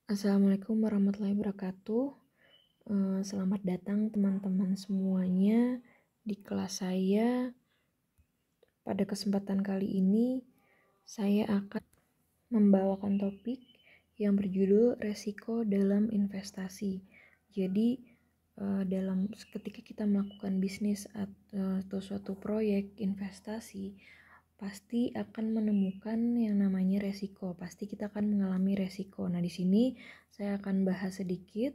Assalamualaikum warahmatullahi wabarakatuh. Selamat datang teman-teman semuanya di kelas saya. Pada kesempatan kali ini, saya akan membawakan topik yang berjudul resiko dalam investasi. Jadi, ketika kita melakukan bisnis atau suatu proyek investasi, pasti akan menemukan yang namanya resiko. Pasti kita akan mengalami resiko. Nah, di sini saya akan bahas sedikit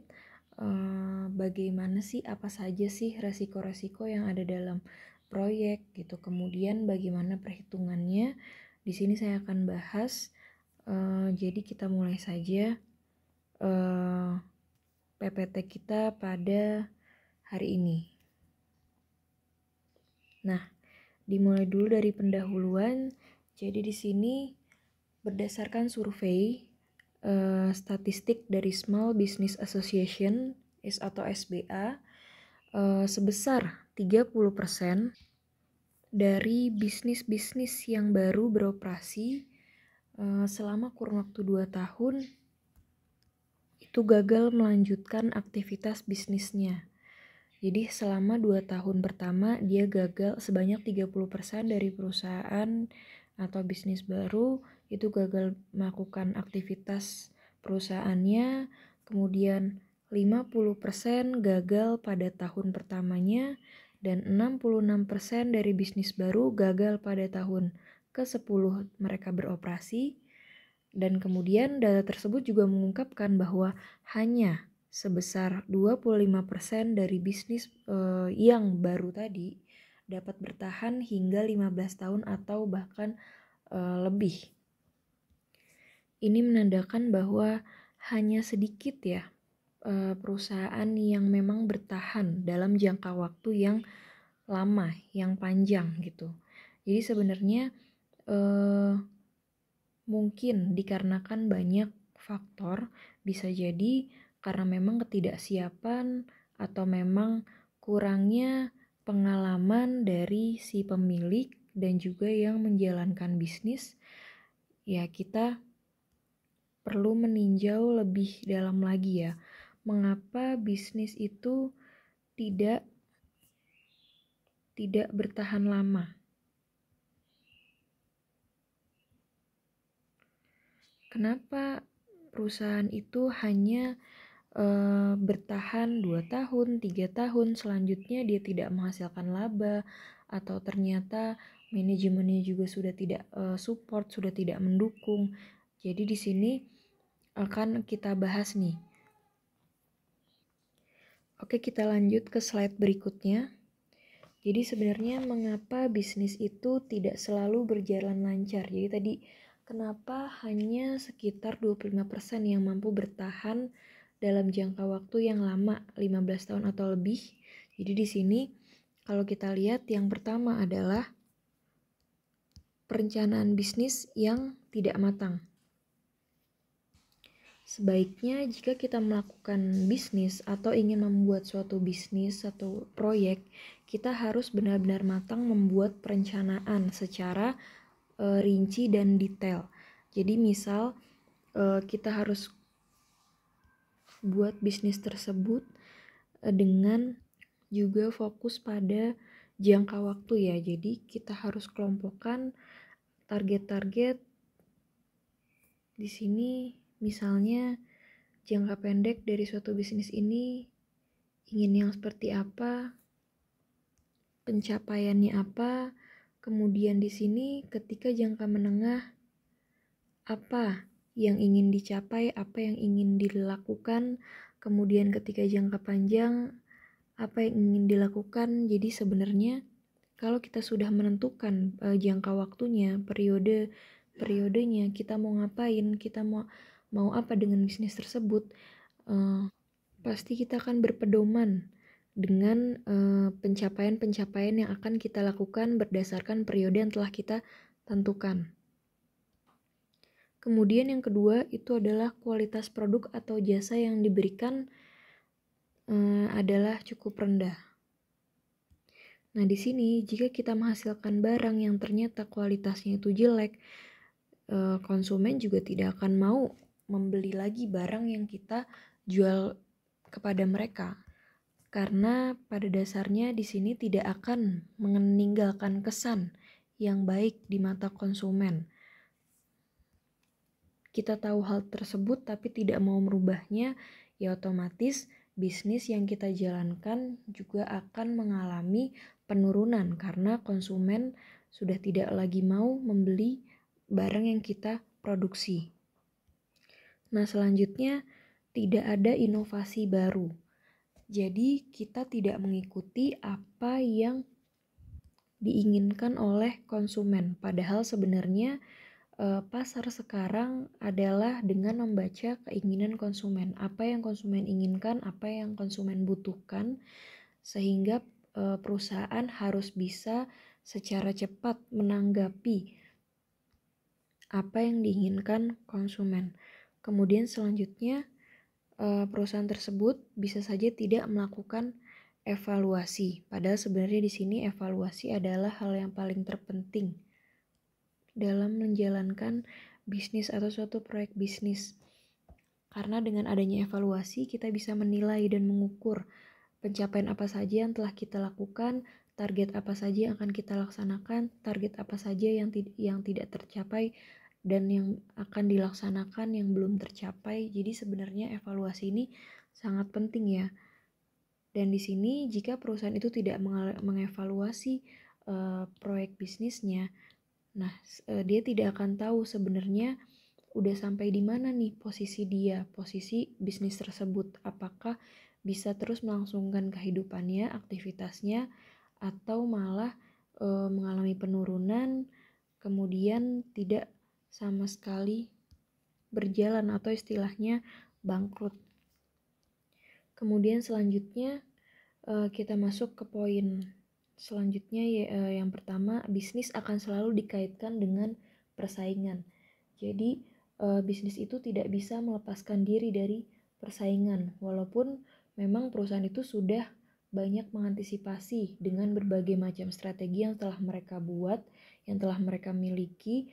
bagaimana sih, apa saja sih resiko-resiko yang ada dalam proyek gitu. Kemudian bagaimana perhitungannya. Di sini saya akan bahas. Jadi kita mulai saja PPT kita pada hari ini. Nah, dimulai dulu dari pendahuluan. Jadi di sini berdasarkan survei statistik dari Small Business Association atau SBA, sebesar 30% dari bisnis-bisnis yang baru beroperasi selama kurun waktu 2 tahun itu gagal melanjutkan aktivitas bisnisnya. Jadi selama 2 tahun pertama dia gagal. Sebanyak 30% dari perusahaan atau bisnis baru itu gagal melakukan aktivitas perusahaannya. Kemudian 50% gagal pada tahun pertamanya dan 66% dari bisnis baru gagal pada tahun ke-10 mereka beroperasi. Dan kemudian data tersebut juga mengungkapkan bahwa hanya sebesar 25% dari bisnis yang baru tadi dapat bertahan hingga 15 tahun atau bahkan lebih. Ini menandakan bahwa hanya sedikit ya perusahaan yang memang bertahan dalam jangka waktu yang lama, yang panjang gitu. Jadi sebenarnya mungkin dikarenakan banyak faktor, bisa jadi karena memang ketidaksiapan atau memang kurangnya pengalaman dari si pemilik dan juga yang menjalankan bisnis. Ya, kita perlu meninjau lebih dalam lagi ya, mengapa bisnis itu tidak bertahan lama. Kenapa perusahaan itu hanya bertahan 2 tahun, 3 tahun, selanjutnya dia tidak menghasilkan laba, atau ternyata manajemennya juga sudah tidak support, sudah tidak mendukung. Jadi di sini akan kita bahas nih. Oke, kita lanjut ke slide berikutnya. Jadi sebenarnya mengapa bisnis itu tidak selalu berjalan lancar? Jadi tadi kenapa hanya sekitar 25% yang mampu bertahan dalam jangka waktu yang lama, 15 tahun atau lebih. Jadi di sini kalau kita lihat yang pertama adalah perencanaan bisnis yang tidak matang. Sebaiknya jika kita melakukan bisnis atau ingin membuat suatu bisnis atau proyek, kita harus benar-benar matang membuat perencanaan secara rinci dan detail. Jadi misal kita harus buat bisnis tersebut dengan juga fokus pada jangka waktu ya. Jadi kita harus kelompokkan target-target di sini. Misalnya jangka pendek dari suatu bisnis ini ingin yang seperti apa, pencapaiannya apa, kemudian di sini ketika jangka menengah apa yang ingin dicapai, apa yang ingin dilakukan, kemudian ketika jangka panjang apa yang ingin dilakukan. Jadi sebenarnya kalau kita sudah menentukan jangka waktunya, periodenya, kita mau ngapain, kita mau apa dengan bisnis tersebut, pasti kita akan berpedoman dengan pencapaian-pencapaian yang akan kita lakukan berdasarkan periode yang telah kita tentukan. Kemudian yang kedua itu adalah kualitas produk atau jasa yang diberikan adalah cukup rendah. Nah, di sini jika kita menghasilkan barang yang ternyata kualitasnya itu jelek, konsumen juga tidak akan mau membeli lagi barang yang kita jual kepada mereka. Karena pada dasarnya di sini tidak akan meninggalkan kesan yang baik di mata konsumen. Kita tahu hal tersebut tapi tidak mau merubahnya, ya otomatis bisnis yang kita jalankan juga akan mengalami penurunan karena konsumen sudah tidak lagi mau membeli barang yang kita produksi. Nah, selanjutnya tidak ada inovasi baru. Jadi kita tidak mengikuti apa yang diinginkan oleh konsumen. Padahal sebenarnya pasar sekarang adalah dengan membaca keinginan konsumen. Apa yang konsumen inginkan, apa yang konsumen butuhkan, sehingga perusahaan harus bisa secara cepat menanggapi apa yang diinginkan konsumen. Kemudian selanjutnya perusahaan tersebut bisa saja tidak melakukan evaluasi. Padahal sebenarnya di sini evaluasi adalah hal yang paling terpenting dalam menjalankan bisnis atau suatu proyek bisnis. Karena dengan adanya evaluasi kita bisa menilai dan mengukur pencapaian apa saja yang telah kita lakukan, target apa saja yang akan kita laksanakan, target apa saja yang tidak tercapai, dan yang akan dilaksanakan yang belum tercapai. Jadi sebenarnya evaluasi ini sangat penting ya. Dan di sini jika perusahaan itu tidak mengevaluasi proyek bisnisnya, nah dia tidak akan tahu sebenarnya udah sampai di mana nih posisi bisnis tersebut. Apakah bisa terus melangsungkan kehidupannya, aktivitasnya, atau malah mengalami penurunan, kemudian tidak sama sekali berjalan atau istilahnya bangkrut. Kemudian selanjutnya kita masuk ke poin selanjutnya, yang pertama, bisnis akan selalu dikaitkan dengan persaingan. Jadi bisnis itu tidak bisa melepaskan diri dari persaingan, walaupun memang perusahaan itu sudah banyak mengantisipasi dengan berbagai macam strategi yang telah mereka buat, yang telah mereka miliki,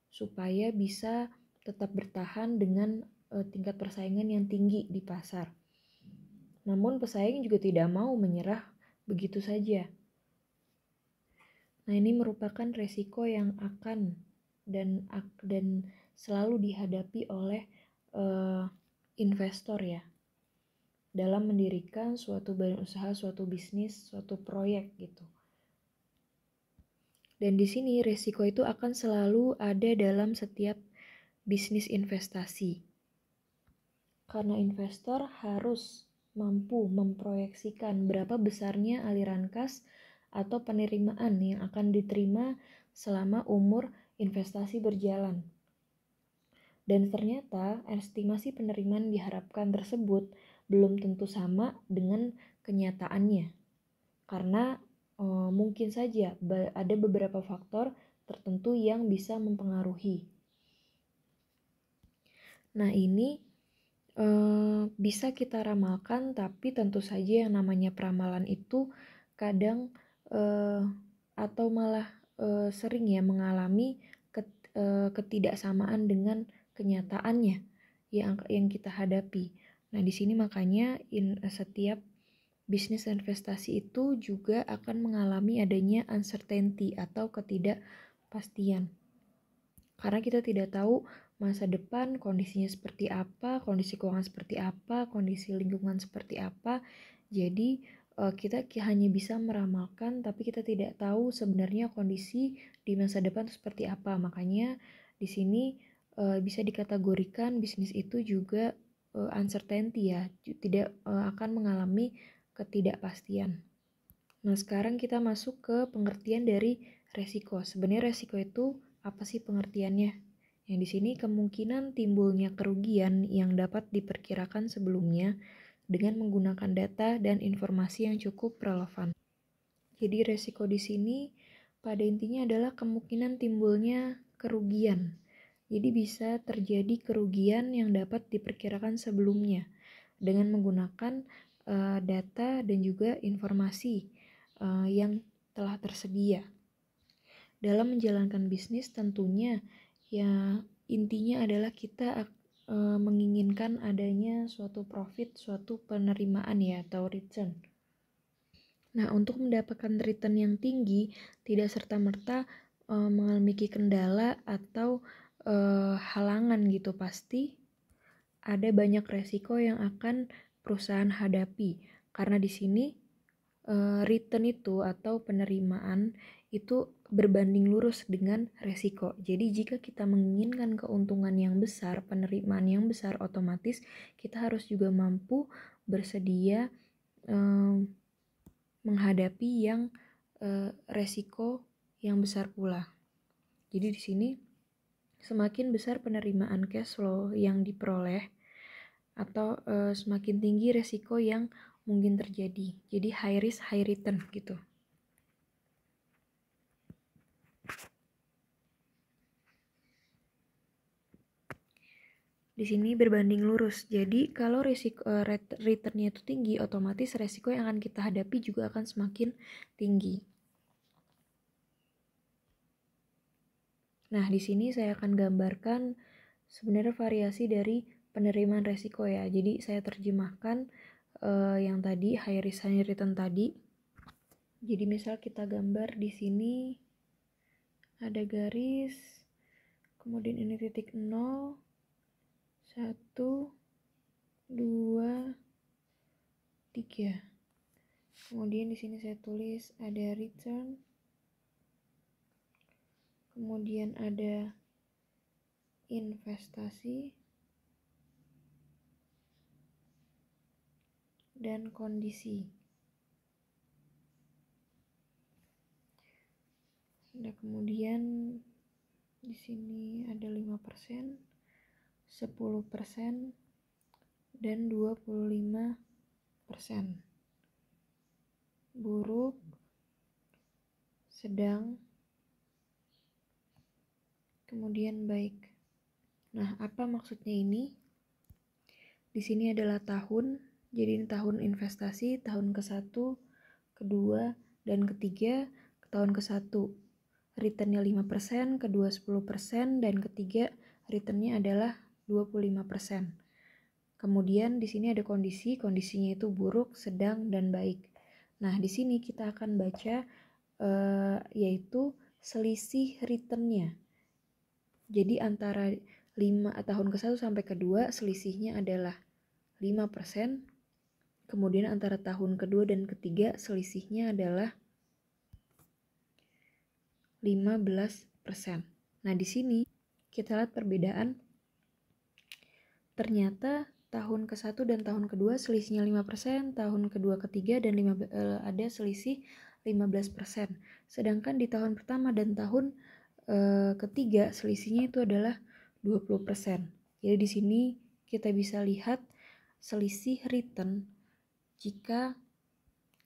supaya bisa tetap bertahan dengan tingkat persaingan yang tinggi di pasar. Namun pesaing juga tidak mau menyerah begitu saja. Nah, ini merupakan resiko yang akan dan selalu dihadapi oleh investor ya, dalam mendirikan suatu badan usaha, suatu bisnis, suatu proyek gitu. Dan di sini resiko itu akan selalu ada dalam setiap bisnis investasi. Karena investor harus mampu memproyeksikan berapa besarnya aliran kas atau penerimaan yang akan diterima selama umur investasi berjalan. Dan ternyata estimasi penerimaan diharapkan tersebut belum tentu sama dengan kenyataannya. Karena mungkin saja ada beberapa faktor tertentu yang bisa mempengaruhi. Nah, ini bisa kita ramalkan, tapi tentu saja yang namanya peramalan itu kadang atau malah sering ya mengalami ketidaksamaan dengan kenyataannya yang kita hadapi. Nah, di sini makanya setiap bisnis investasi itu juga akan mengalami adanya uncertainty atau ketidakpastian. Karena kita tidak tahu masa depan kondisinya seperti apa, kondisi keuangan seperti apa, kondisi lingkungan seperti apa. Jadi kita hanya bisa meramalkan, tapi kita tidak tahu sebenarnya kondisi di masa depan seperti apa. Makanya di sini bisa dikategorikan bisnis itu juga uncertainty ya, tidak akan mengalami ketidakpastian. Nah, sekarang kita masuk ke pengertian dari resiko. Sebenarnya resiko itu apa sih pengertiannya? Yang di sini kemungkinan timbulnya kerugian yang dapat diperkirakan sebelumnya dengan menggunakan data dan informasi yang cukup relevan. Jadi resiko di sini pada intinya adalah kemungkinan timbulnya kerugian. Jadi bisa terjadi kerugian yang dapat diperkirakan sebelumnya dengan menggunakan data dan juga informasi yang telah tersedia. Dalam menjalankan bisnis tentunya ya intinya adalah kita menginginkan adanya suatu profit, suatu penerimaan ya atau return. Nah, untuk mendapatkan return yang tinggi tidak serta-merta mengalami kendala atau halangan gitu, pasti ada banyak resiko yang akan perusahaan hadapi. Karena di sini return itu atau penerimaan itu berbanding lurus dengan resiko. Jadi jika kita menginginkan keuntungan yang besar, penerimaan yang besar, otomatis kita harus juga mampu bersedia menghadapi yang resiko yang besar pula. Jadi di sini semakin besar penerimaan cash flow yang diperoleh atau semakin tinggi resiko yang mungkin terjadi. Jadi high risk, high return gitu. Di sini berbanding lurus. Jadi kalau risiko returnnya itu tinggi, otomatis resiko yang akan kita hadapi juga akan semakin tinggi. Nah, di sini saya akan gambarkan sebenarnya variasi dari penerimaan resiko ya. Jadi saya terjemahkan yang tadi high risk high return tadi. Jadi misal kita gambar di sini ada garis, kemudian ini titik 0, 1, 2, 3. Kemudian di sini saya tulis ada return. Kemudian ada investasi dan kondisi. Nah, kemudian di sini ada 5%, 10%, dan 25%. Buruk, sedang, kemudian baik. Nah, apa maksudnya ini? Di sini adalah tahun, jadi ini tahun investasi, tahun ke-1, kedua, dan ketiga, tahun ke-1 returnnya 5%, kedua 10%, dan ketiga returnnya adalah 25%. Kemudian di sini ada kondisinya itu buruk, sedang, dan baik. Nah, di sini kita akan baca yaitu selisih returnnya. Jadi antara tahun ke-1 sampai ke-2 selisihnya adalah 5%. Kemudian antara tahun kedua dan ketiga selisihnya adalah 15%. Nah, di sini kita lihat perbedaan. Ternyata tahun ke-1 dan tahun kedua selisihnya 5%, tahun kedua ketiga dan ada selisih 15%. Sedangkan di tahun pertama dan tahun ketiga selisihnya itu adalah 20%. Jadi di sini kita bisa lihat selisih return jika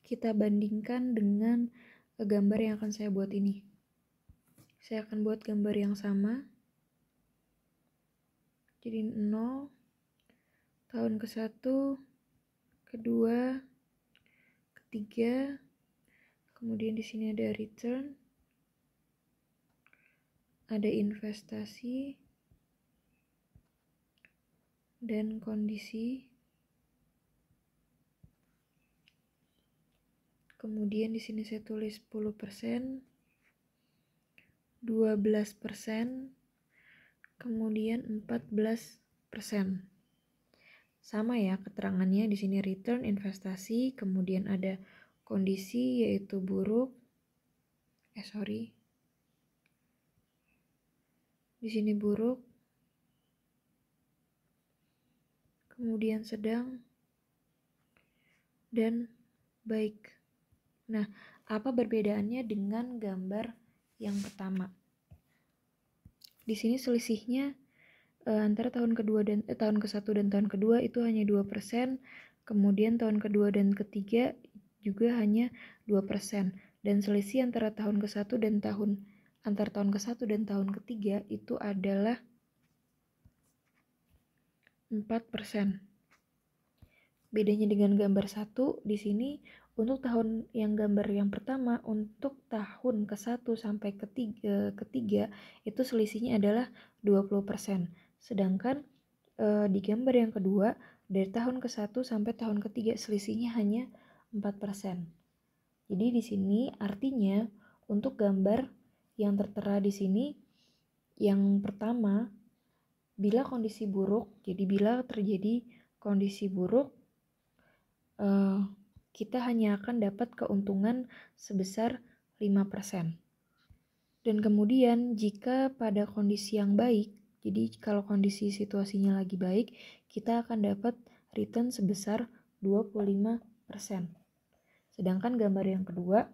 kita bandingkan dengan gambar yang akan saya buat ini. Saya akan buat gambar yang sama. Jadi 0, tahun ke-1, kedua, ketiga, kemudian di sini ada return, ada investasi, dan kondisi. Kemudian di sini saya tulis 10%, 12%, kemudian 14%. Sama ya keterangannya, di sini return, investasi, kemudian ada kondisi yaitu buruk. Di sini buruk, kemudian sedang, dan baik. Nah, apa perbedaannya dengan gambar yang pertama? Di sini selisihnya antara tahun ke-1 dan tahun kedua itu hanya 2%, kemudian tahun kedua dan ketiga juga hanya 2%, dan selisih antara tahun ke-1 dan tahun ke-1 dan tahun ketiga itu adalah 4%. Bedanya dengan gambar 1 di sini, untuk tahun yang gambar yang pertama, untuk tahun ke-1 sampai ketiga itu selisihnya adalah 20%. Sedangkan di gambar yang kedua, dari tahun ke-1 sampai tahun ke-3 selisihnya hanya 4%. Jadi di sini artinya untuk gambar yang tertera di sini, yang pertama, bila kondisi buruk, jadi bila terjadi kondisi buruk, kita hanya akan dapat keuntungan sebesar 5%. Dan kemudian jika pada kondisi yang baik, jadi kalau kondisi situasinya lagi baik, kita akan dapat return sebesar 25%. Sedangkan gambar yang kedua,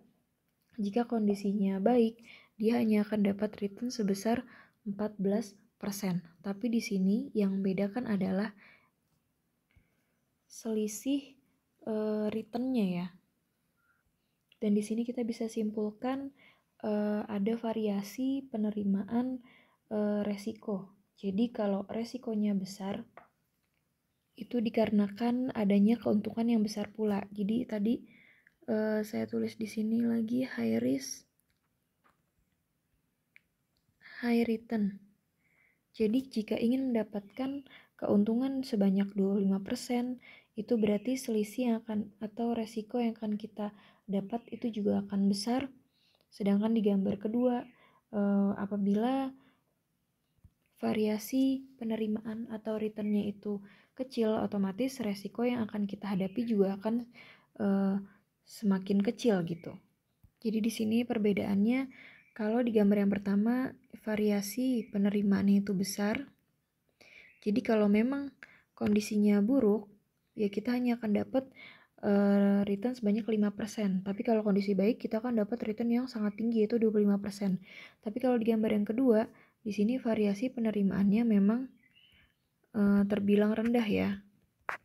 jika kondisinya baik, dia hanya akan dapat return sebesar 14%. Tapi di sini yang membedakan adalah selisih returnnya ya. Dan di sini kita bisa simpulkan ada variasi penerimaan resiko. Jadi kalau resikonya besar, itu dikarenakan adanya keuntungan yang besar pula. Jadi tadi saya tulis di sini lagi high risk, high return. Jadi jika ingin mendapatkan keuntungan sebanyak 25%, itu berarti selisih yang akan atau resiko yang akan kita dapat itu juga akan besar. Sedangkan di gambar kedua, apabila variasi penerimaan atau returnnya itu kecil, otomatis resiko yang akan kita hadapi juga akan semakin kecil gitu. Jadi di sini perbedaannya, kalau di gambar yang pertama variasi penerimaannya itu besar. Jadi kalau memang kondisinya buruk, ya kita hanya akan dapat return sebanyak 5%. Tapi kalau kondisi baik, kita akan dapat return yang sangat tinggi, yaitu 25%. Tapi kalau di gambar yang kedua, di sini variasi penerimaannya memang terbilang rendah ya,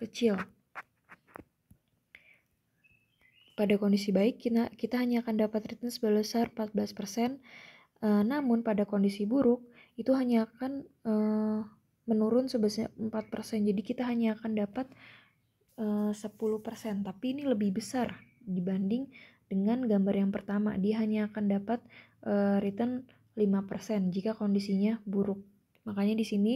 kecil. Pada kondisi baik, kita hanya akan dapat return sebesar 14%. Namun pada kondisi buruk, itu hanya akan menurun sebesar 4%. Jadi kita hanya akan dapat 10%, tapi ini lebih besar dibanding dengan gambar yang pertama. Dia hanya akan dapat return 5% jika kondisinya buruk. Makanya di sini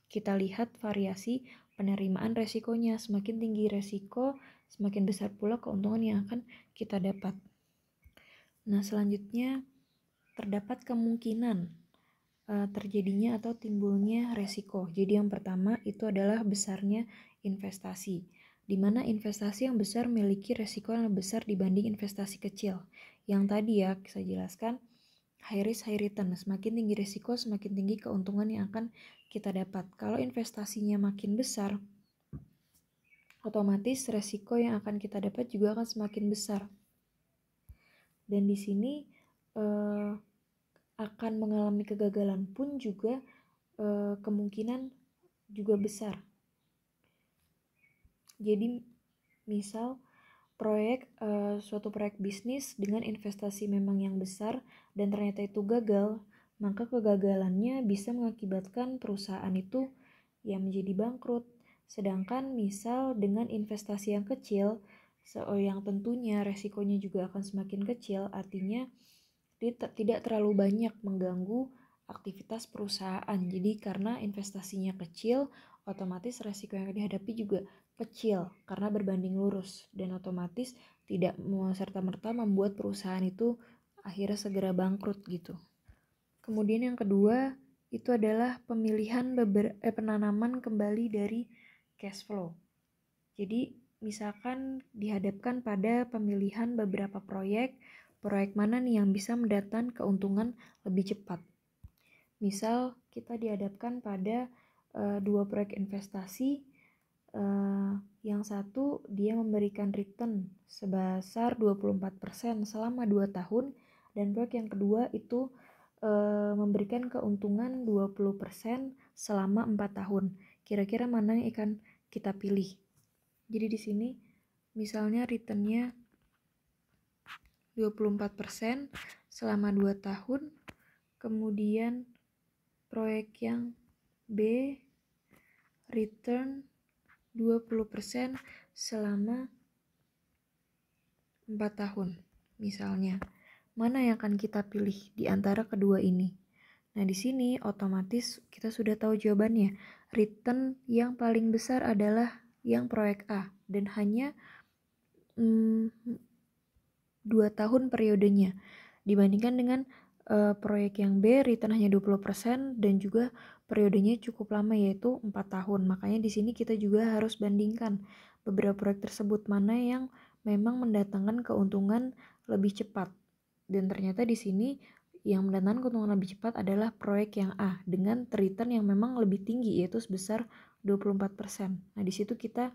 kita lihat variasi penerimaan resikonya. Semakin tinggi resiko, semakin besar pula keuntungan yang akan kita dapat. Nah, selanjutnya terdapat kemungkinan terjadinya atau timbulnya resiko. Jadi yang pertama itu adalah besarnya investasi, di mana investasi yang besar memiliki resiko yang lebih besar dibanding investasi kecil. Yang tadi ya saya jelaskan, high risk high return. Semakin tinggi resiko, semakin tinggi keuntungan yang akan kita dapat. Kalau investasinya makin besar, otomatis resiko yang akan kita dapat juga akan semakin besar. Dan di sini akan mengalami kegagalan pun juga kemungkinan juga besar. Jadi misal suatu proyek bisnis dengan investasi memang yang besar dan ternyata itu gagal, maka kegagalannya bisa mengakibatkan perusahaan itu ya menjadi bangkrut. Sedangkan misal dengan investasi yang kecil, yang tentunya resikonya juga akan semakin kecil, artinya dia tidak terlalu banyak mengganggu aktivitas perusahaan. Jadi karena investasinya kecil, otomatis resiko yang dihadapi juga kecil karena berbanding lurus, dan otomatis tidak serta-merta membuat perusahaan itu akhirnya segera bangkrut gitu. Kemudian yang kedua itu adalah pemilihan penanaman kembali dari cash flow. Jadi misalkan dihadapkan pada pemilihan beberapa proyek mana nih yang bisa mendatangkan keuntungan lebih cepat. Misal kita dihadapkan pada 2 proyek investasi, yang satu dia memberikan return sebesar 24% selama 2 tahun, dan proyek yang kedua itu memberikan keuntungan 20% selama 4 tahun. Kira-kira mana yang akan kita pilih? Jadi di sini misalnya returnnya 24% selama 2 tahun, kemudian proyek yang B return 20% selama 4 tahun misalnya. Mana yang akan kita pilih di antara kedua ini? Nah, di sini otomatis kita sudah tahu jawabannya. return yang paling besar adalah yang proyek A dan hanya 2 tahun periodenya dibandingkan dengan proyek yang B return hanya 20% dan juga periodenya cukup lama yaitu 4 tahun. Makanya di sini kita juga harus bandingkan beberapa proyek tersebut mana yang memang mendatangkan keuntungan lebih cepat. Dan ternyata di sini yang mendatangkan keuntungan lebih cepat adalah proyek yang A dengan return yang memang lebih tinggi yaitu sebesar 24%. Nah, di situ kita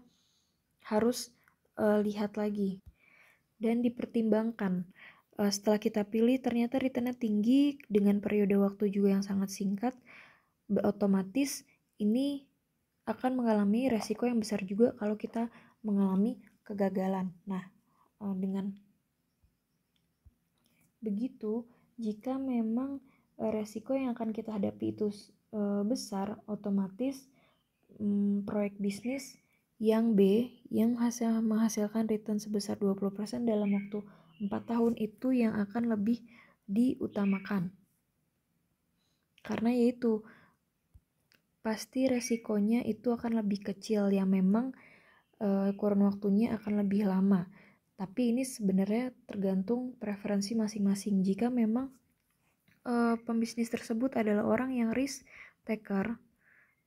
harus lihat lagi dan dipertimbangkan. Setelah kita pilih ternyata returnnya tinggi dengan periode waktu juga yang sangat singkat, otomatis ini akan mengalami resiko yang besar juga kalau kita mengalami kegagalan. Nah, dengan begitu, jika memang resiko yang akan kita hadapi itu besar, otomatis proyek bisnis yang B yang menghasilkan return sebesar 20% dalam waktu 4 tahun itu yang akan lebih diutamakan. Karena yaitu pasti resikonya itu akan lebih kecil yang memang kurun waktunya akan lebih lama. Tapi ini sebenarnya tergantung preferensi masing-masing. Jika memang pembisnis tersebut adalah orang yang risk taker,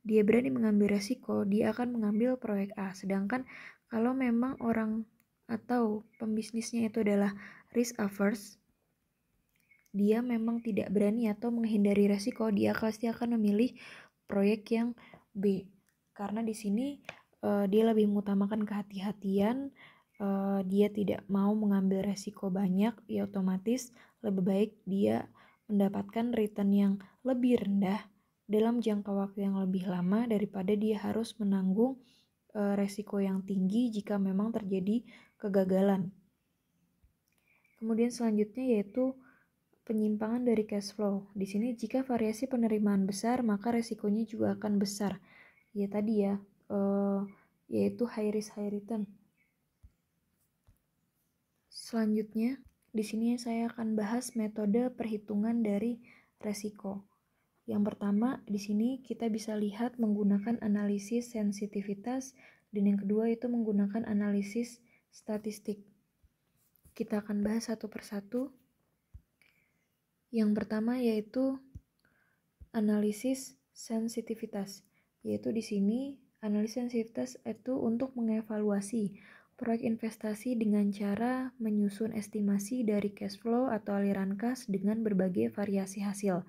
dia berani mengambil resiko, dia akan mengambil proyek A. Sedangkan kalau memang orang atau pembisnisnya itu adalah risk averse, dia memang tidak berani atau menghindari resiko, dia pasti akan memilih proyek yang B. Karena di sini dia lebih mengutamakan kehati-hatian, dia tidak mau mengambil resiko banyak, ya otomatis lebih baik dia mendapatkan return yang lebih rendah dalam jangka waktu yang lebih lama daripada dia harus menanggung resiko yang tinggi jika memang terjadi kegagalan. Kemudian selanjutnya yaitu penyimpangan dari cash flow. Di sini jika variasi penerimaan besar, maka resikonya juga akan besar. Ya tadi ya, yaitu high risk high return. Selanjutnya, di sini saya akan bahas metode perhitungan dari resiko. Yang pertama, di sini kita bisa lihat menggunakan analisis sensitivitas dan yang kedua itu menggunakan analisis statistik. Kita akan bahas satu persatu. Yang pertama yaitu analisis sensitivitas, yaitu di sini analisis sensitivitas itu untuk mengevaluasi proyek investasi dengan cara menyusun estimasi dari cash flow atau aliran kas dengan berbagai variasi hasil.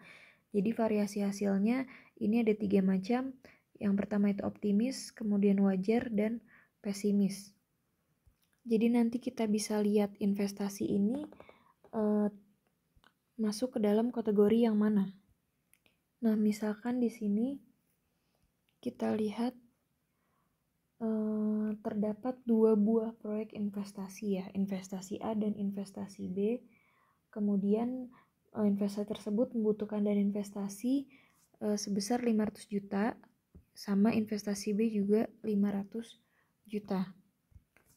Jadi variasi hasilnya ini ada 3 macam. Yang pertama itu optimis, kemudian wajar, dan pesimis. Jadi nanti kita bisa lihat investasi ini masuk ke dalam kategori yang mana. Nah, misalkan di sini kita lihat terdapat 2 buah proyek investasi ya, investasi A dan investasi B. Kemudian investasi tersebut membutuhkan dana investasi sebesar 500 juta, sama investasi B juga 500 juta.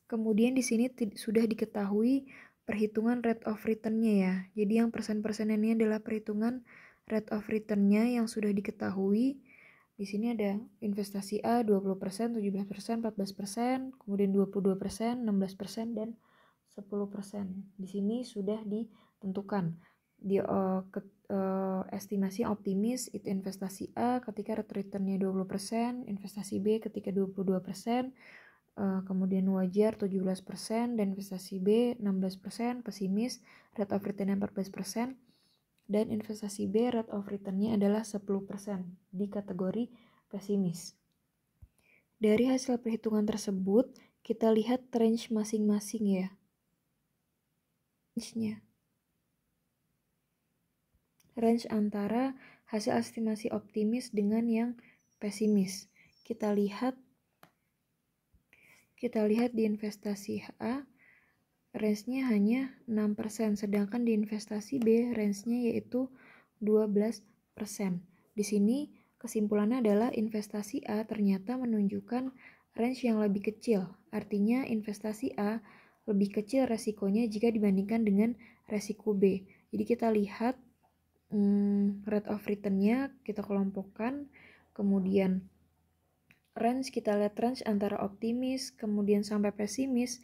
Kemudian di sini sudah diketahui perhitungan rate of return-nya ya. Jadi yang persen-persen ini adalah perhitungan rate of return-nya yang sudah diketahui. Di sini ada investasi A 20%, 17%, 14%, kemudian 22%, 16%, dan 10%. Di sini sudah ditentukan. Di estimasi optimis itu investasi A ketika rate return-nya 20%, investasi B ketika 22%, kemudian wajar 17%, dan investasi B 16%, pesimis rate of return-nya 14%, dan investasi B rate of return-nya adalah 10% di kategori pesimis. Dari hasil perhitungan tersebut, kita lihat range masing-masing ya. Range antara hasil estimasi optimis dengan yang pesimis. Kita lihat di investasi A, range-nya hanya 6%, sedangkan di investasi B, range-nya yaitu 12%. Di sini kesimpulannya adalah investasi A ternyata menunjukkan range yang lebih kecil. Artinya investasi A lebih kecil resikonya jika dibandingkan dengan resiko B. Jadi kita lihat rate of return-nya kita kelompokkan, kemudian kita lihat range antara optimis kemudian sampai pesimis,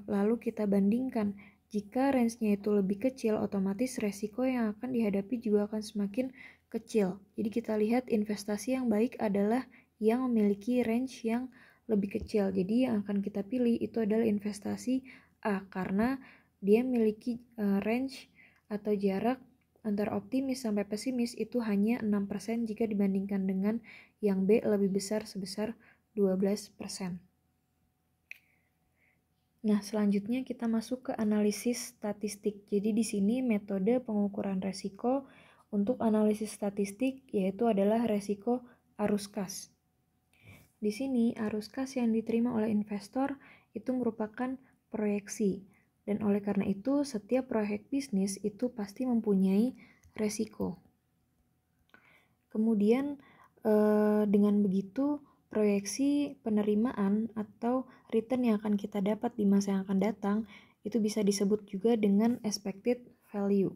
lalu kita bandingkan. Jika range-nya itu lebih kecil, otomatis resiko yang akan dihadapi juga akan semakin kecil. Jadi kita lihat investasi yang baik adalah yang memiliki range yang lebih kecil. Jadi yang akan kita pilih itu adalah investasi A karena dia memiliki range atau jarak antara optimis sampai pesimis itu hanya 6% jika dibandingkan dengan yang B lebih besar sebesar 12%. Nah, selanjutnya kita masuk ke analisis statistik. Jadi di sini metode pengukuran resiko untuk analisis statistik yaitu adalah resiko arus kas. Di sini arus kas yang diterima oleh investor itu merupakan proyeksi. Dan oleh karena itu setiap proyek bisnis itu pasti mempunyai resiko. Kemudian dengan begitu proyeksi penerimaan atau return yang akan kita dapat di masa yang akan datang itu bisa disebut juga dengan expected value.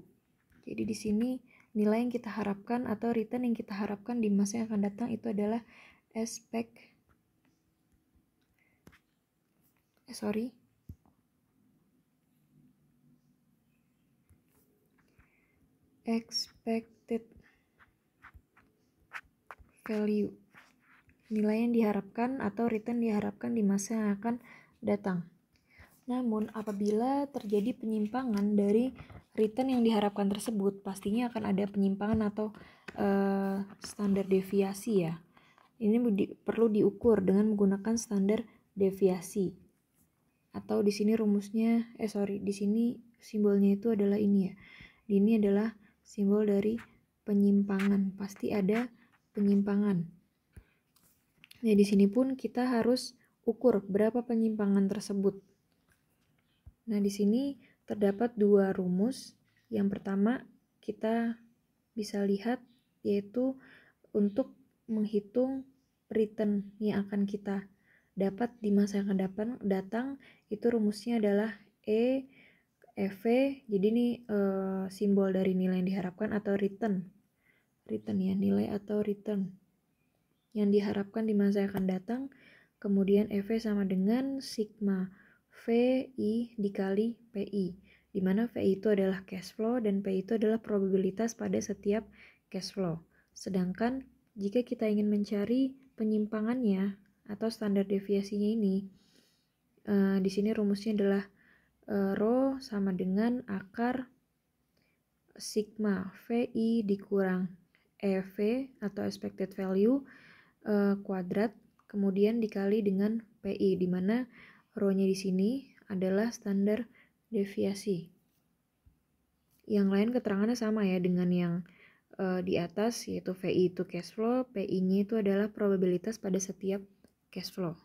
Jadi di sini nilai yang kita harapkan atau return yang kita harapkan di masa yang akan datang itu adalah expected value. Nilai yang diharapkan atau return diharapkan di masa yang akan datang. Namun, apabila terjadi penyimpangan dari return yang diharapkan tersebut, pastinya akan ada penyimpangan atau standar deviasi ya. Ini perlu diukur dengan menggunakan standar deviasi. Atau di sini rumusnya, di sini simbolnya itu adalah ini ya. Ini adalah simbol dari penyimpangan. Pasti ada penyimpangan. Nah, di sini pun kita harus ukur berapa penyimpangan tersebut. Nah, di sini terdapat dua rumus. Yang pertama, kita bisa lihat yaitu untuk menghitung return yang akan kita dapat di masa yang akan datang, itu rumusnya adalah EV. Jadi ini simbol dari nilai yang diharapkan atau return ya, nilai atau return yang diharapkan di masa yang akan datang. Kemudian EV sama dengan sigma VI dikali PI, di mana VI itu adalah cash flow dan PI itu adalah probabilitas pada setiap cash flow. Sedangkan jika kita ingin mencari penyimpangannya atau standar deviasinya ini, di sini rumusnya adalah rho sama dengan akar sigma VI dikurang EV atau expected value kuadrat kemudian dikali dengan PI, di mana rho-nya di sini adalah standar deviasi. Yang lain keterangannya sama ya dengan yang di atas, yaitu VI itu cash flow, PI-nya itu adalah probabilitas pada setiap cash flow.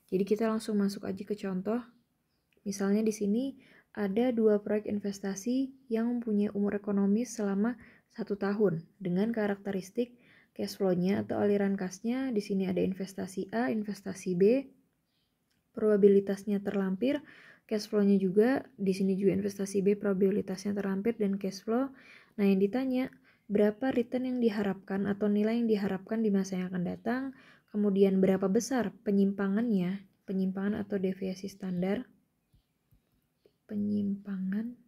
Jadi kita langsung masuk aja ke contoh. Misalnya di sini ada dua proyek investasi yang mempunyai umur ekonomis selama 1 tahun dengan karakteristik cash flow-nya atau aliran kasnya. Di sini ada investasi A, investasi B, probabilitasnya terlampir, cash flow-nya juga, di sini juga investasi B, probabilitasnya terlampir dan cash flow. Nah, yang ditanya, berapa return yang diharapkan atau nilai yang diharapkan di masa yang akan datang, kemudian berapa besar penyimpangannya, penyimpangan atau deviasi standar, penyimpangan.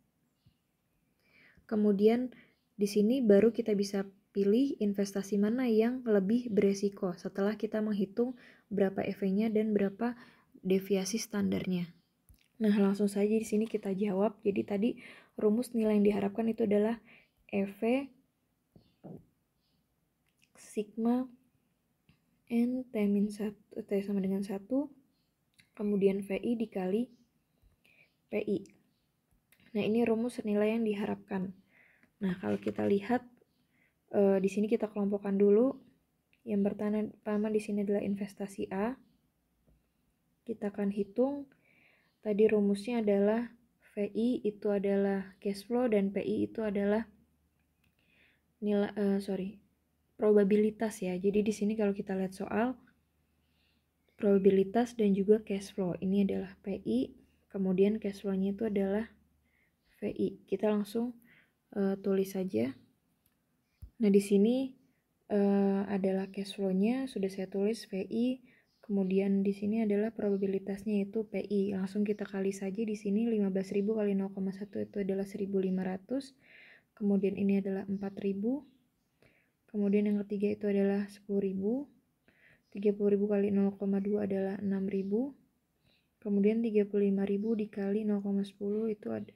Kemudian di sini baru kita bisa pilih investasi mana yang lebih beresiko setelah kita menghitung berapa EV-nya dan berapa deviasi standarnya. Nah, langsung saja di sini kita jawab. Jadi tadi rumus nilai yang diharapkan itu adalah EV sigma N T sama dengan 1, kemudian VI dikali PI. Nah, ini rumus nilai yang diharapkan. Nah, kalau kita lihat di sini kita kelompokkan dulu. Yang pertama di sini adalah investasi A. Kita akan hitung. Tadi rumusnya adalah VI itu adalah cash flow dan PI itu adalah probabilitas ya. Jadi di sini kalau kita lihat soal probabilitas dan juga cash flow. Ini adalah PI, kemudian cash flow-nya itu adalah VI. Kita langsung tulis saja. Nah, di sini adalah cash flow-nya, sudah saya tulis VI. Kemudian di sini adalah probabilitasnya yaitu PI. Langsung kita kali saja di sini 15.000 kali 0,1 itu adalah 1.500. Kemudian ini adalah 4.000. Kemudian yang ketiga itu adalah 10.000. 30.000 kali 0,2 adalah 6.000. Kemudian 35.000 dikali 0,10 itu 0,10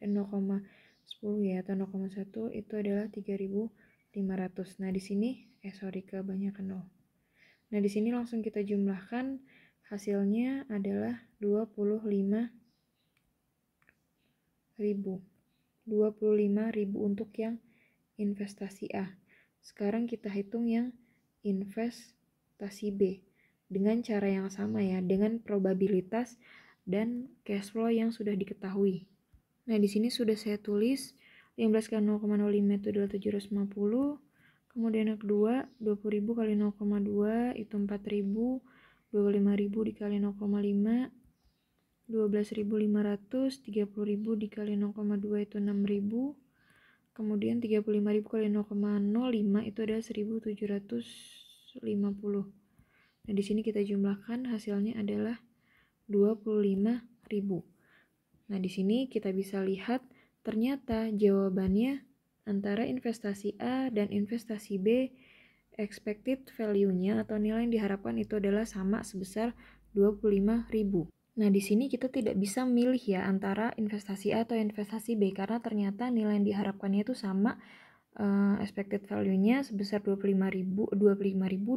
ya atau 0,1 itu adalah 3.500. Nah, di sini kebanyakan 0. Nah, di sini langsung kita jumlahkan, hasilnya adalah 25.000. 25.000 untuk yang investasi A. Sekarang kita hitung yang investasi B dengan cara yang sama ya, dengan probabilitas dan cash flow yang sudah diketahui. Nah, di sini sudah saya tulis 15 kali 0,05 itu adalah 750. Kemudian yang kedua, 20.000 kali 0,2 itu 4.000, 25.000 dikali 0,5, 12.500, 30.000 dikali 0,2 itu 6.000, kemudian 35.000 kali 0,05 itu adalah 1.750. Nah, di sini kita jumlahkan, hasilnya adalah 25.000. Nah, di sini kita bisa lihat ternyata jawabannya antara investasi A dan investasi B, expected value-nya atau nilai yang diharapkan itu adalah sama sebesar 25.000. Nah, di sini kita tidak bisa milih ya antara investasi A atau investasi B karena ternyata nilai yang diharapkannya itu sama, expected value-nya sebesar 25.000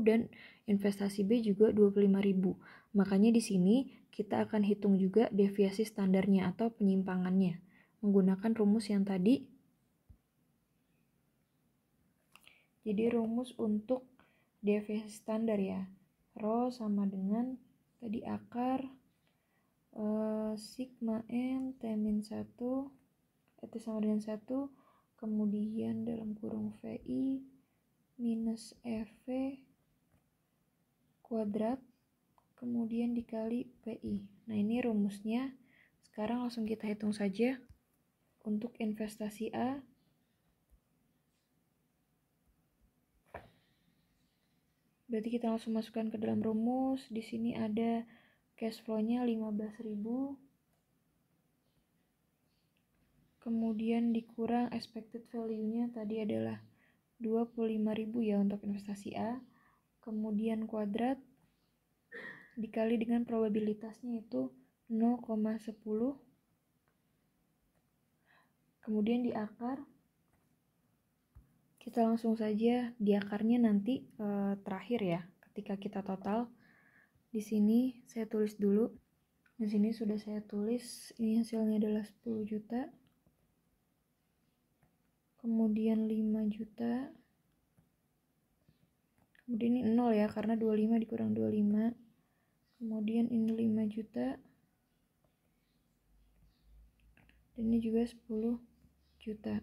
dan investasi B juga 25.000. Makanya di sini kita akan hitung juga deviasi standarnya atau penyimpangannya menggunakan rumus yang tadi. Jadi rumus untuk deviasi standar ya, rho sama dengan tadi akar sigma n T-1 itu sama dengan 1, kemudian dalam kurung VI minus EV kuadrat, kemudian dikali PI. Nah, ini rumusnya. Sekarang langsung kita hitung saja. Untuk investasi A, berarti kita langsung masukkan ke dalam rumus. Di sini ada cash flow-nya 15.000. Kemudian dikurang expected value-nya tadi adalah 25.000 ya untuk investasi A. Kemudian kuadrat dikali dengan probabilitasnya itu 0,10. Kemudian di akar, kita langsung saja di akarnya nanti terakhir ya, ketika kita total. Di sini saya tulis dulu. Di sini sudah saya tulis, ini hasilnya adalah 10 juta. Kemudian 5 juta. Kemudian ini 0 ya, karena 25 dikurang 25. Kemudian ini 5 juta. Dan ini juga 10 juta.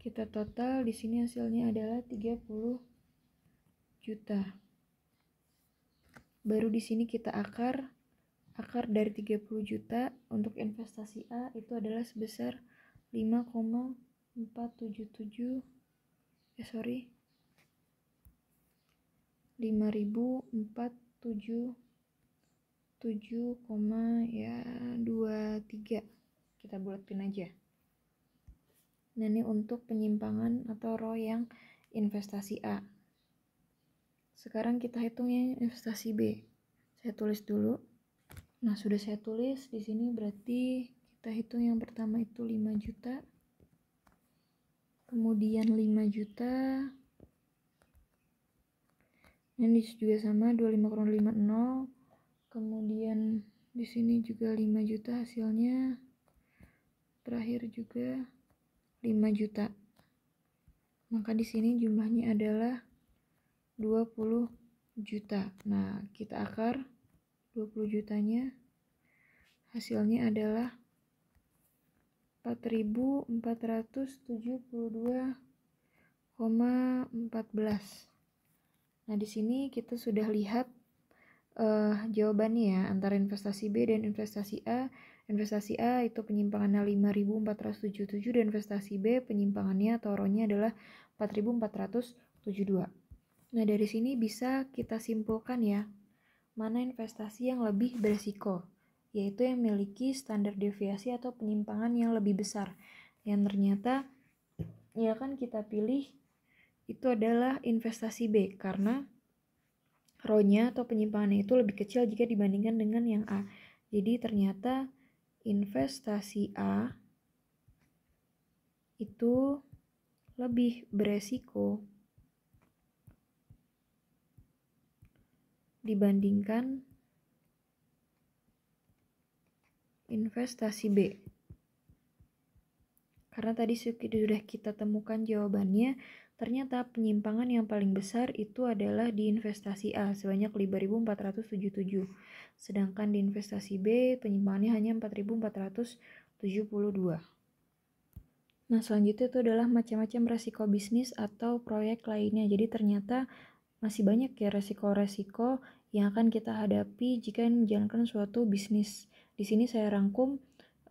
Kita total di sini hasilnya adalah 30 juta. Baru di sini kita akar dari 30 juta untuk investasi A itu adalah sebesar 5,477 5.477,23 kita buletin aja. Nah, ini untuk penyimpangan atau row yang investasi A. Sekarang kita hitung yang investasi B. Saya tulis dulu. Nah, sudah saya tulis di sini, berarti kita hitung yang pertama itu 5 juta. Kemudian 5 juta. Ini juga sama, 25 kurang 5 0. Kemudian di sini juga 5 juta hasilnya. Terakhir juga 5 juta. Maka di sini jumlahnya adalah 20 juta. Nah, kita akar 20 jutanya. Hasilnya adalah 4.472,14. Nah, di sini kita sudah lihat jawabannya ya, antara investasi B dan investasi A. Investasi A itu penyimpangannya 5.477 dan investasi B penyimpangannya atau ROE-nya adalah 4.472. 72. Nah, dari sini bisa kita simpulkan ya, mana investasi yang lebih beresiko, yaitu yang memiliki standar deviasi atau penyimpangan yang lebih besar. Yang ternyata ya kan kita pilih itu adalah investasi B, karena ROE-nya atau penyimpangannya itu lebih kecil jika dibandingkan dengan yang A. Jadi ternyata investasi A itu lebih beresiko dibandingkan investasi B. Karena tadi sudah kita temukan jawabannya, ternyata penyimpangan yang paling besar itu adalah di investasi A sebanyak 5.477. Sedangkan di investasi B penyimpangannya hanya 4.472. Nah, selanjutnya itu adalah macam-macam resiko bisnis atau proyek lainnya. Jadi ternyata masih banyak ya resiko-resiko yang akan kita hadapi jika ingin menjalankan suatu bisnis. Di sini saya rangkum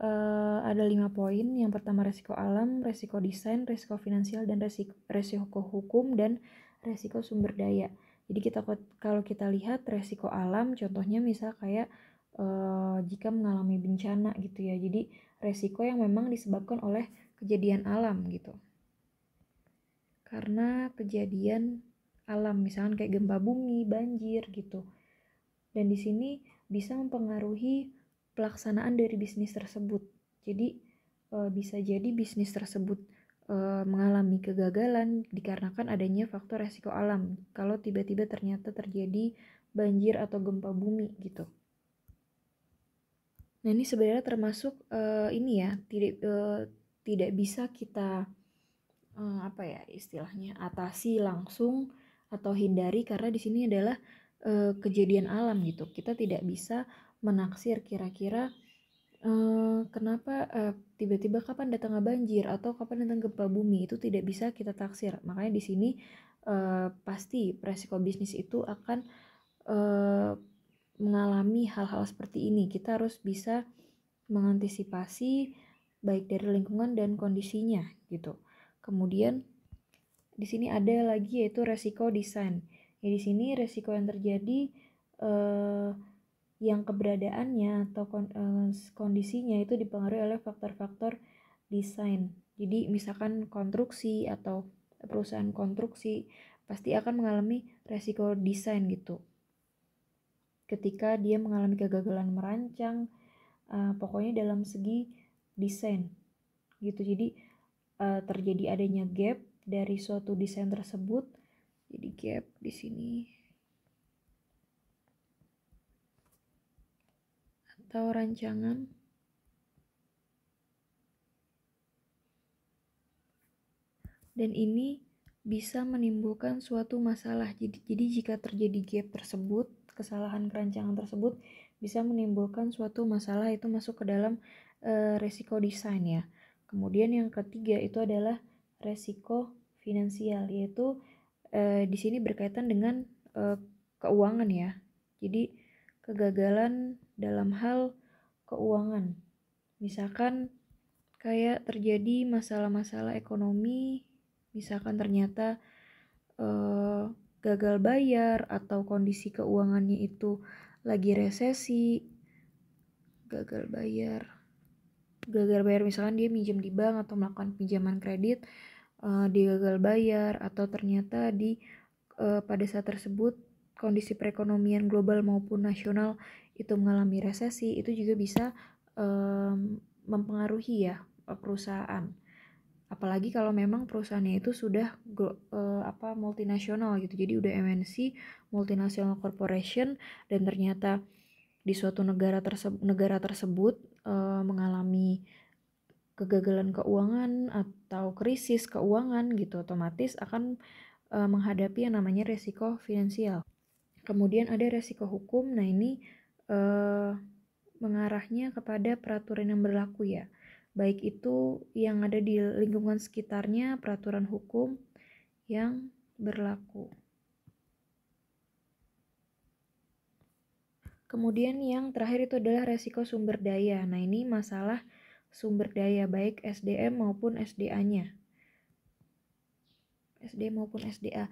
ada 5 poin. Yang pertama resiko alam, resiko desain, resiko finansial, dan resiko hukum, dan resiko sumber daya. Jadi kalau kita lihat resiko alam, contohnya misal kayak jika mengalami bencana gitu ya. Jadi resiko yang memang disebabkan oleh kejadian alam gitu. Karena kejadian alam, misalkan kayak gempa bumi, banjir gitu. Dan di sini bisa mempengaruhi pelaksanaan dari bisnis tersebut. Jadi bisa jadi bisnis tersebut mengalami kegagalan dikarenakan adanya faktor resiko alam. Kalau tiba-tiba ternyata terjadi banjir atau gempa bumi gitu. Nah, ini sebenarnya termasuk ini ya, tidak bisa kita apa ya istilahnya atasi langsung atau hindari, karena di sini adalah kejadian alam gitu. Kita tidak bisa menaksir kira-kira kenapa tiba-tiba kapan datang banjir atau kapan datang gempa bumi, itu tidak bisa kita taksir. Makanya di sini pasti resiko bisnis itu akan mengalami hal-hal seperti ini. Kita harus bisa mengantisipasi baik dari lingkungan dan kondisinya gitu. Kemudian di sini ada lagi yaitu resiko desain. Ya, di sini resiko yang terjadi yang keberadaannya atau kondisinya itu dipengaruhi oleh faktor-faktor desain. Jadi misalkan konstruksi atau perusahaan konstruksi pasti akan mengalami resiko desain gitu. Ketika dia mengalami kegagalan merancang, pokoknya dalam segi desain gitu. Jadi terjadi adanya gap dari suatu desain tersebut. Jadi gap di sini atau rancangan. Dan ini bisa menimbulkan suatu masalah. Jadi jika terjadi gap tersebut, kesalahan perancangan tersebut bisa menimbulkan suatu masalah, itu masuk ke dalam resiko desain ya. Kemudian yang ketiga itu adalah resiko finansial, yaitu di sini berkaitan dengan keuangan ya. Jadi kegagalan dalam hal keuangan. Misalkan kayak terjadi masalah-masalah ekonomi, misalkan ternyata gagal bayar atau kondisi keuangannya itu lagi resesi, gagal bayar misalkan dia minjem di bank atau melakukan pinjaman kredit, dia gagal bayar, atau ternyata pada saat tersebut kondisi perekonomian global maupun nasional itu mengalami resesi, itu juga bisa mempengaruhi ya perusahaan. Apalagi kalau memang perusahaannya itu sudah multinasional gitu, jadi udah MNC, multinational corporation, dan ternyata di suatu negara tersebut mengalami kegagalan keuangan atau krisis keuangan gitu, otomatis akan menghadapi yang namanya resiko finansial. Kemudian ada resiko hukum. Nah, ini mengarahnya kepada peraturan yang berlaku ya, baik itu yang ada di lingkungan sekitarnya, peraturan hukum yang berlaku. Kemudian yang terakhir itu adalah resiko sumber daya. Nah, ini masalah sumber daya baik SDM maupun SDA-nya. SD maupun SDA.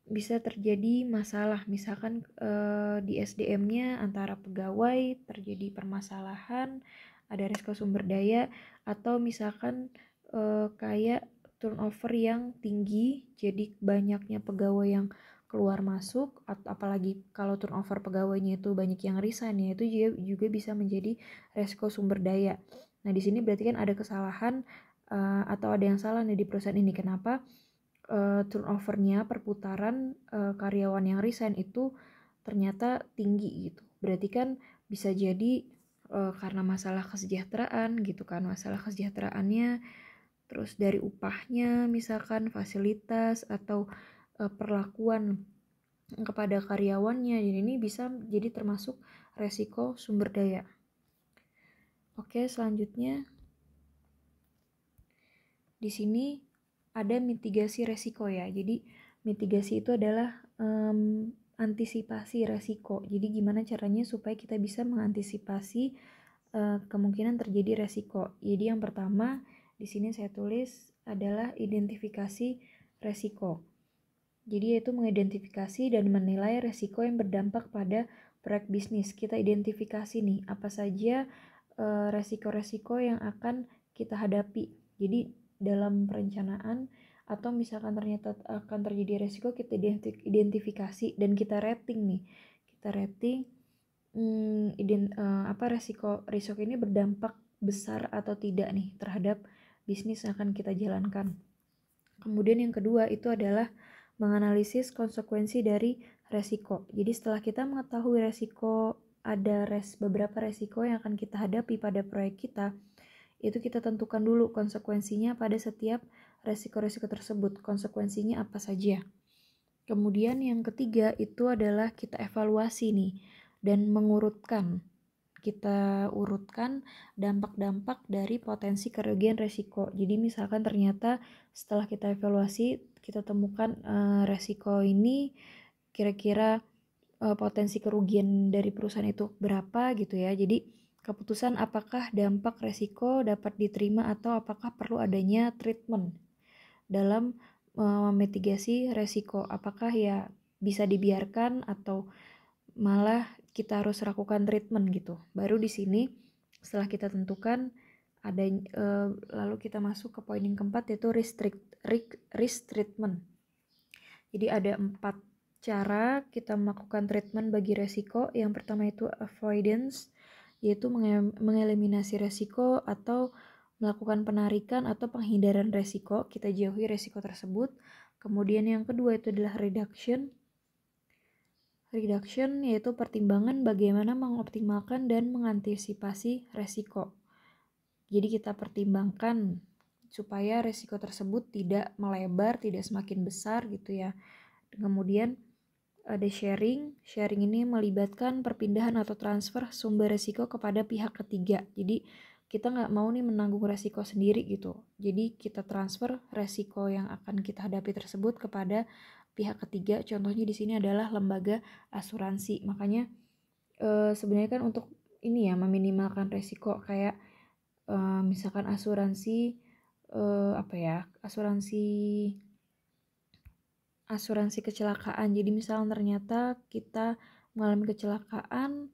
Bisa terjadi masalah, misalkan di SDM-nya antara pegawai terjadi permasalahan, ada resiko sumber daya, atau misalkan kayak turnover yang tinggi, jadi banyaknya pegawai yang keluar masuk, atau apalagi kalau turnover pegawainya itu banyak yang resign, ya itu juga bisa menjadi resiko sumber daya. Nah di sini berarti kan ada kesalahan atau ada yang salah nih di perusahaan ini. Kenapa turnovernya, perputaran karyawan yang resign itu ternyata tinggi gitu. Berarti kan bisa jadi karena masalah kesejahteraan gitu kan, masalah kesejahteraannya, terus dari upahnya misalkan, fasilitas atau perlakuan kepada karyawannya. Jadi ini bisa jadi termasuk resiko sumber daya. Oke, selanjutnya di sini ada mitigasi resiko ya. Jadi mitigasi itu adalah antisipasi resiko. Jadi gimana caranya supaya kita bisa mengantisipasi kemungkinan terjadi resiko. Jadi yang pertama di sini saya tulis adalah identifikasi resiko. Jadi yaitu mengidentifikasi dan menilai resiko yang berdampak pada proyek bisnis. Kita identifikasi nih apa saja resiko-resiko yang akan kita hadapi. Jadi dalam perencanaan atau misalkan ternyata akan terjadi resiko, kita identifikasi dan kita rating nih. Kita rating resiko ini berdampak besar atau tidak nih terhadap bisnis yang akan kita jalankan. Kemudian yang kedua itu adalah menganalisis konsekuensi dari resiko. Jadi setelah kita mengetahui resiko, ada beberapa resiko yang akan kita hadapi pada proyek kita, itu kita tentukan dulu konsekuensinya pada setiap resiko-resiko tersebut. Konsekuensinya apa saja. Kemudian yang ketiga itu adalah kita evaluasi nih dan mengurutkan. Kita urutkan dampak-dampak dari potensi kerugian resiko. Jadi misalkan ternyata setelah kita evaluasi, kita temukan resiko ini kira-kira potensi kerugian dari perusahaan itu berapa gitu ya. Jadi keputusan apakah dampak resiko dapat diterima atau apakah perlu adanya treatment dalam mitigasi resiko. Apakah ya bisa dibiarkan atau malah kita harus lakukan treatment gitu. Baru di sini setelah kita tentukan ada lalu kita masuk ke poin yang keempat yaitu risk treatment. Jadi ada 4 cara kita melakukan treatment bagi resiko. Yang pertama itu avoidance, yaitu mengeliminasi resiko atau melakukan penarikan atau penghindaran resiko. Kita jauhi resiko tersebut. Kemudian yang kedua itu adalah reduction. Reduction yaitu pertimbangan bagaimana mengoptimalkan dan mengantisipasi resiko. Jadi kita pertimbangkan supaya resiko tersebut tidak melebar, tidak semakin besar gitu ya. Kemudian ada sharing. Sharing ini melibatkan perpindahan atau transfer sumber resiko kepada pihak ketiga. Jadi kita nggak mau nih menanggung resiko sendiri gitu. Jadi kita transfer resiko yang akan kita hadapi tersebut kepada pihak ketiga. Contohnya di sini adalah lembaga asuransi. Makanya sebenarnya kan untuk ini ya meminimalkan resiko kayak misalkan asuransi asuransi kecelakaan. Jadi misalnya ternyata kita mengalami kecelakaan,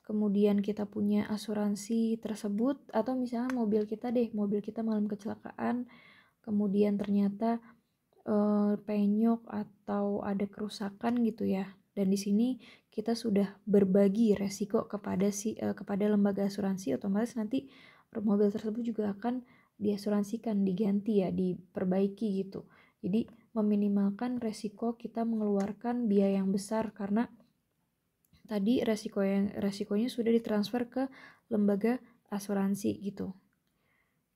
kemudian kita punya asuransi tersebut, atau misalnya mobil kita mengalami kecelakaan, kemudian ternyata penyok atau ada kerusakan gitu ya. Dan di sini kita sudah berbagi resiko kepada lembaga asuransi, otomatis nanti mobil tersebut juga akan diasuransikan, diganti ya, diperbaiki gitu. Jadi meminimalkan resiko kita mengeluarkan biaya yang besar karena tadi resikonya sudah ditransfer ke lembaga asuransi gitu.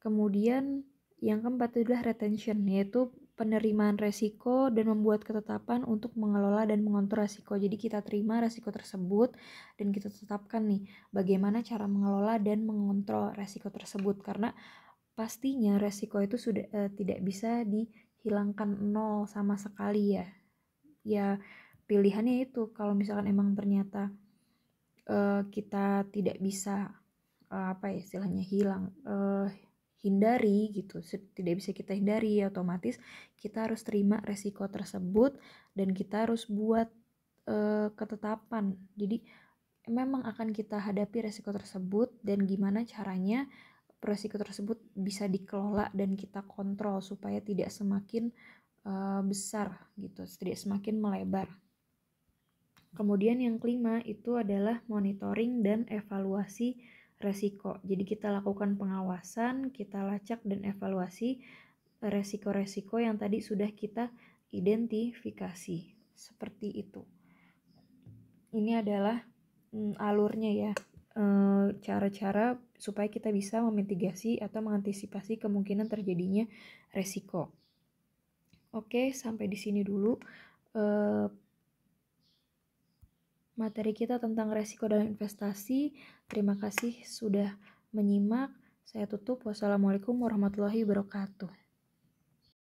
Kemudian yang keempat adalah retention, yaitu penerimaan resiko dan membuat ketetapan untuk mengelola dan mengontrol resiko. Jadi kita terima resiko tersebut dan kita tetapkan nih bagaimana cara mengelola dan mengontrol resiko tersebut, karena pastinya resiko itu sudah tidak bisa dihilangkan nol sama sekali ya. Ya pilihannya itu kalau misalkan emang ternyata kita tidak bisa hilang hindari gitu, tidak bisa kita hindari, otomatis kita harus terima resiko tersebut dan kita harus buat ketetapan. Jadi memang akan kita hadapi resiko tersebut dan gimana caranya resiko tersebut bisa dikelola dan kita kontrol supaya tidak semakin besar gitu, tidak semakin melebar. Kemudian yang kelima itu adalah monitoring dan evaluasi resiko. Jadi kita lakukan pengawasan, kita lacak dan evaluasi resiko-resiko yang tadi sudah kita identifikasi. Seperti itu. Ini adalah alurnya ya, cara-cara supaya kita bisa memitigasi atau mengantisipasi kemungkinan terjadinya resiko. Oke, sampai di sini dulu materi kita tentang resiko dalam investasi. Terima kasih sudah menyimak. Saya tutup. Wassalamualaikum warahmatullahi wabarakatuh.